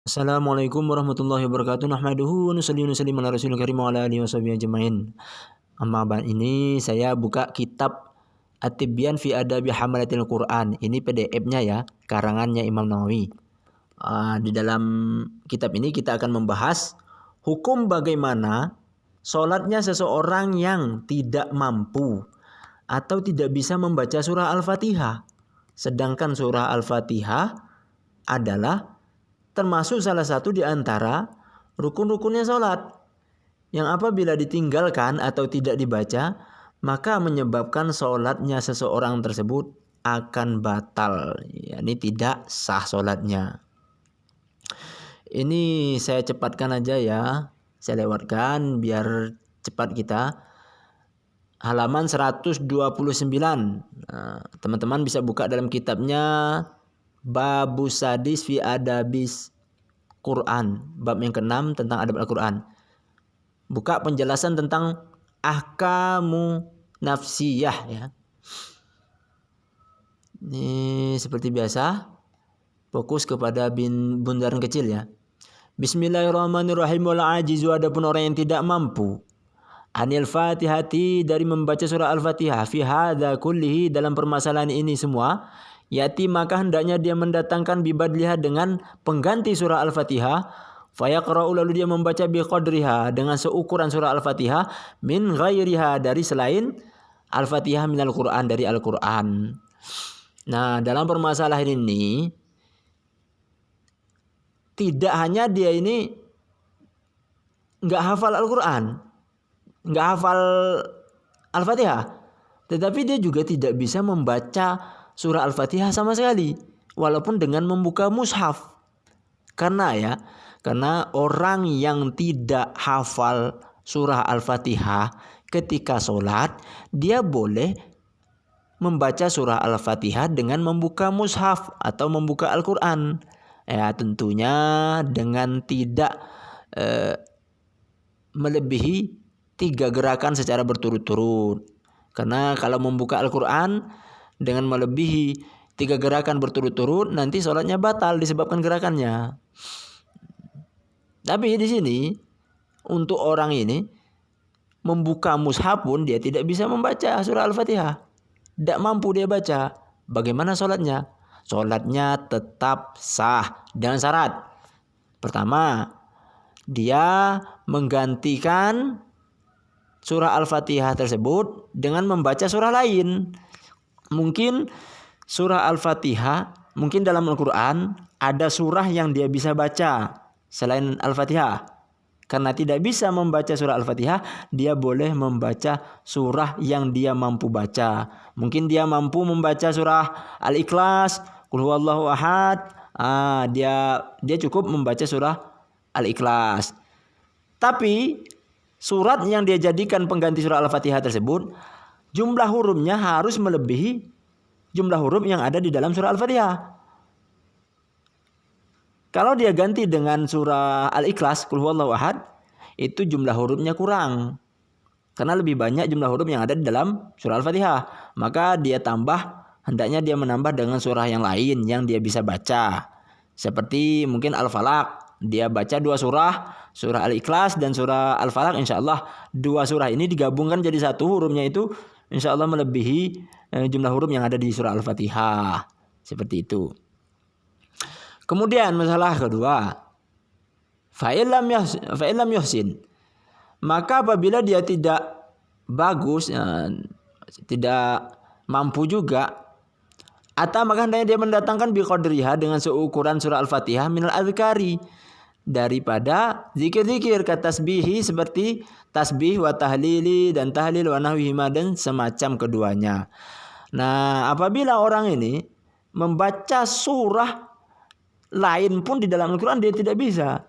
Assalamualaikum warahmatullahi wabarakatuh. Nahmaduhu wa nusalli wa nusallimu ala rasulil karim wa ala alihi washabihi ajmain. Amma ba'd, ini saya buka kitab At-Tibyan fi Adabi Hamalatil Quran. Ini PDF-nya ya, karangannya Imam Nawawi. Di dalam kitab ini kita akan membahas hukum bagaimana sholatnya seseorang yang tidak mampu atau tidak bisa membaca surah Al-Fatihah. Sedangkan surah Al-Fatihah adalah termasuk salah satu di antara rukun-rukunnya sholat, yang apabila ditinggalkan atau tidak dibaca, maka menyebabkan sholatnya seseorang tersebut akan batal, yakni tidak sah sholatnya. Ini saya cepatkan aja ya, saya lewatkan biar cepat kita. Halaman 129. Teman-teman bisa buka dalam kitabnya Babus Sadis fi Adabis Quran, bab yang ke-6 tentang adab Al-Quran. Buka penjelasan tentang ahkamu nafsiyah ya. Ini seperti biasa, fokus kepada bundaran kecil ya. Bismillahirrahmanirrahim. Wal ajizu, adapun orang yang tidak mampu, anil fatihati, dari membaca surah Al-Fatihah, fi hadza kullihi, dalam permasalahan ini semua, yati, maka hendaknya dia mendatangkan bibadliha, dengan pengganti surah Al-Fatihah, fayaqra'u, lalu dia membaca biqadriha, dengan seukuran surah Al-Fatihah, min ghairiha, dari selain Al-Fatihah, minal Quran, dari Al-Quran. Nah, dalam permasalahan ini tidak hanya dia ini nggak hafal Al-Quran, nggak hafal Al-Fatihah, tetapi dia juga tidak bisa membaca surah Al-Fatihah sama sekali, walaupun dengan membuka mushaf. Karena orang yang tidak hafal surah Al-Fatihah ketika sholat, dia boleh membaca surah Al-Fatihah dengan membuka mushaf atau membuka Al-Quran. Ya, tentunya dengan tidak melebihi 3 gerakan secara berturut-turut. Karena kalau membuka Al-Quran dengan melebihi 3 gerakan berturut-turut, nanti sholatnya batal disebabkan gerakannya. Tapi di sini untuk orang ini membuka mushaf pun dia tidak bisa membaca surah Al-Fatihah, tidak mampu dia baca. Bagaimana sholatnya? Sholatnya tetap sah dengan syarat. Pertama, dia menggantikan surah Al-Fatihah tersebut dengan membaca surah lain. Mungkin surah Al-Fatihah, mungkin dalam Al-Quran ada surah yang dia bisa baca selain Al-Fatihah. Karena tidak bisa membaca surah Al-Fatihah, dia boleh membaca surah yang dia mampu baca. Mungkin dia mampu membaca surah Al-Ikhlas, Qul huwallahu ahad. Dia cukup membaca surah Al-Ikhlas. Tapi surat yang dia jadikan pengganti surah Al-Fatihah tersebut, jumlah hurufnya harus melebihi jumlah huruf yang ada di dalam surah Al-Fatihah. Kalau dia ganti dengan surah Al-Ikhlas, Qul huwallahu ahad, itu jumlah hurufnya kurang. Karena lebih banyak jumlah huruf yang ada di dalam surah Al-Fatihah. Maka hendaknya dia menambah dengan surah yang lain yang dia bisa baca. Seperti mungkin Al-Falaq, dia baca 2 surah, surah Al-Ikhlas dan surah Al-Falaq. Insya Allah 2 surah ini digabungkan jadi 1, hurufnya itu insya Allah melebihi jumlah huruf yang ada di surah Al-Fatihah. Seperti itu. Kemudian masalah kedua, fa'ilam yuhsin, maka apabila dia tidak bagus, tidak mampu juga, atau maka hendaknya dia mendatangkan biqadriha, dengan seukuran surah Al-Fatihah, minal azkari, daripada zikir-zikir, katasbihi, seperti tasbih wa tahlili, dan tahlil wa nahwihima, dan semacam keduanya. Nah, apabila orang ini membaca surah lain pun di dalam Al-Quran, dia tidak bisa.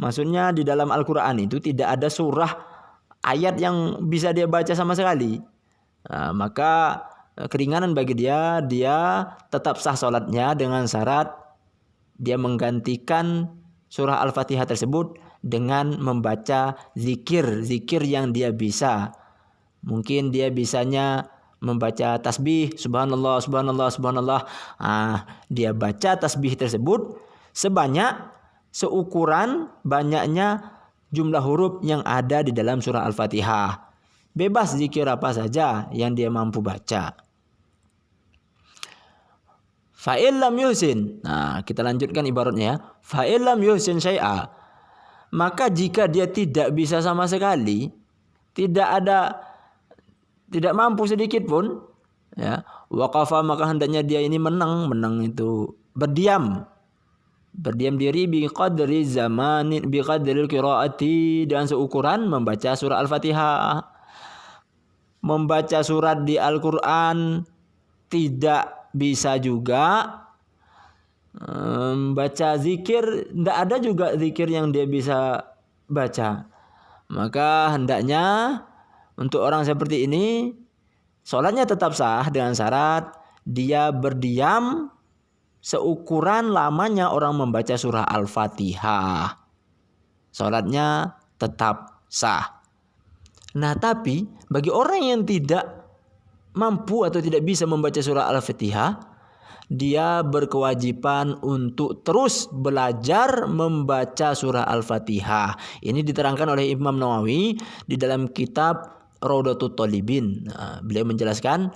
Maksudnya di dalam Al-Quran itu tidak ada surah ayat yang bisa dia baca sama sekali. Nah, maka keringanan bagi dia tetap sah sholatnya dengan syarat dia menggantikan surah Al-Fatihah tersebut dengan membaca zikir yang dia bisa. Mungkin dia bisanya membaca tasbih, subhanallah, subhanallah, subhanallah. Dia baca tasbih tersebut sebanyak seukuran banyaknya jumlah huruf yang ada di dalam surah Al-Fatihah. Bebas zikir apa saja yang dia mampu baca. Fa'il lam yuhsin. Nah, kita lanjutkan ibaratnya ya. Fa'il lam yuhsin syai'a. Maka jika dia tidak bisa sama sekali, tidak mampu sedikit pun, ya, waqafa, maka hendaknya dia ini menang itu berdiam diri bi qadri zamanin bi qadril qiraati, dengan seukuran membaca surah Al-Fatihah. Membaca surat di Al-Qur'an tidak bisa juga, baca zikir tidak ada juga zikir yang dia bisa baca. Maka hendaknya untuk orang seperti ini sholatnya tetap sah dengan syarat dia berdiam seukuran lamanya orang membaca surah Al-Fatihah. Sholatnya tetap sah. Nah, tapi bagi orang yang tidak mampu atau tidak bisa membaca surah Al-Fatihah, dia berkewajiban untuk terus belajar membaca surah Al-Fatihah. Ini diterangkan oleh Imam Nawawi di dalam kitab Raudhatut Thalibin. Nah, beliau menjelaskan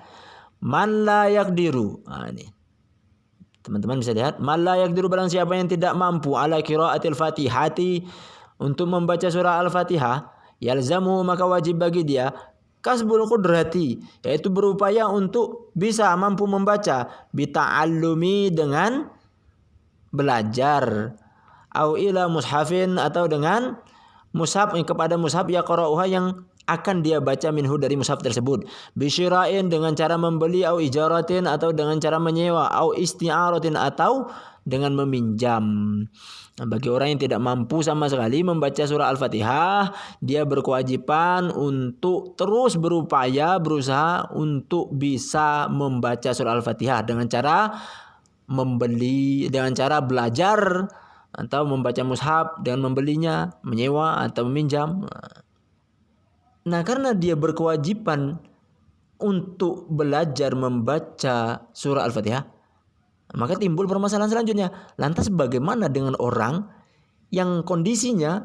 man la yaqdiru. Nah, ini teman-teman bisa lihat, man la yaqdiru, barang siapa yang tidak mampu ala qiraatil Fatihati, untuk membaca surah Al-Fatihah, yalzamu, maka wajib bagi dia kasbul qudrati, yaitu berupaya untuk bisa mampu membaca, bita'allumi, dengan belajar, au ila mushafin, atau dengan mushaf, kepada mushaf ya qara'uha, yang akan dia baca minhu, dari mushaf tersebut, bisyira'in, dengan cara membeli, au ijaratin, atau dengan cara menyewa, au isti'aratin, atau dengan meminjam. Nah, bagi orang yang tidak mampu sama sekali membaca surah Al-Fatihah, dia berkewajiban untuk terus berusaha untuk bisa membaca surah Al-Fatihah dengan cara membeli, dengan cara belajar, atau membaca mushaf dengan membelinya, menyewa, atau meminjam. Nah, karena dia berkewajiban untuk belajar membaca surah Al-Fatihah, maka timbul permasalahan selanjutnya. Lantas bagaimana dengan orang yang kondisinya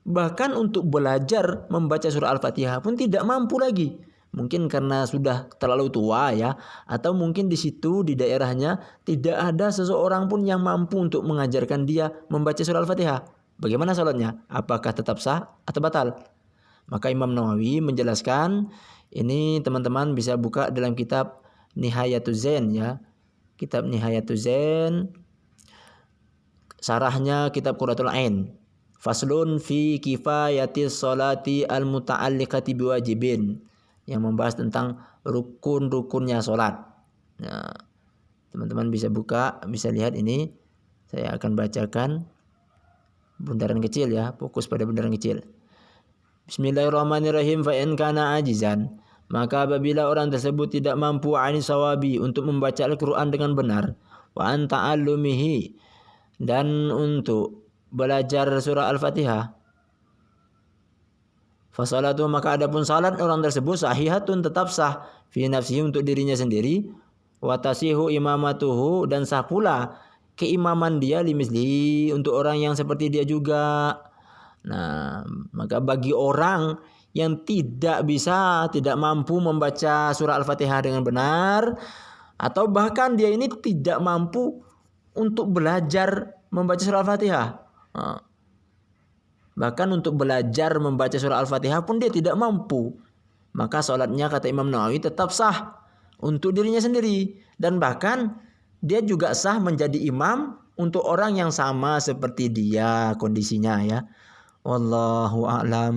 bahkan untuk belajar membaca surah Al-Fatihah pun tidak mampu lagi? Mungkin karena sudah terlalu tua ya, atau mungkin di situ di daerahnya tidak ada seseorang pun yang mampu untuk mengajarkan dia membaca surah Al-Fatihah. Bagaimana salatnya? Apakah tetap sah atau batal? Maka Imam Nawawi menjelaskan, ini teman-teman bisa buka dalam kitab Nihayatuz Zain ya. Kitab Nihayatuz Zain, sarahnya kitab Qurratul Ain. Faslun fi kifayatis salati al-muta'alliqati biwajibin, yang membahas tentang rukun-rukunnya salat. Nah, teman-teman bisa buka, bisa lihat ini. Saya akan bacakan bundaran kecil ya, fokus pada bundaran kecil. Bismillahirrahmanirrahim. Fa in kana ajizan, maka apabila orang tersebut tidak mampu anis sawabi, untuk membaca Al-Quran dengan benar, wa an ta'allumihi, dan untuk belajar surah Al-Fatihah, fasalatu, maka adapun salat orang tersebut sahihatun, tetap sah, fi nafsihi, untuk dirinya sendiri, wa tasihu imamatuhu, dan sah pula keimaman dia, limisli, untuk orang yang seperti dia juga. Nah, maka bagi orang yang tidak mampu membaca surah Al-Fatihah dengan benar, atau bahkan dia ini tidak mampu untuk belajar membaca surah Al-Fatihah, bahkan untuk belajar membaca surah Al-Fatihah pun dia tidak mampu, maka sholatnya, kata Imam Nawawi, tetap sah untuk dirinya sendiri, dan bahkan dia juga sah menjadi imam untuk orang yang sama seperti dia kondisinya ya. Wallahu a'lam.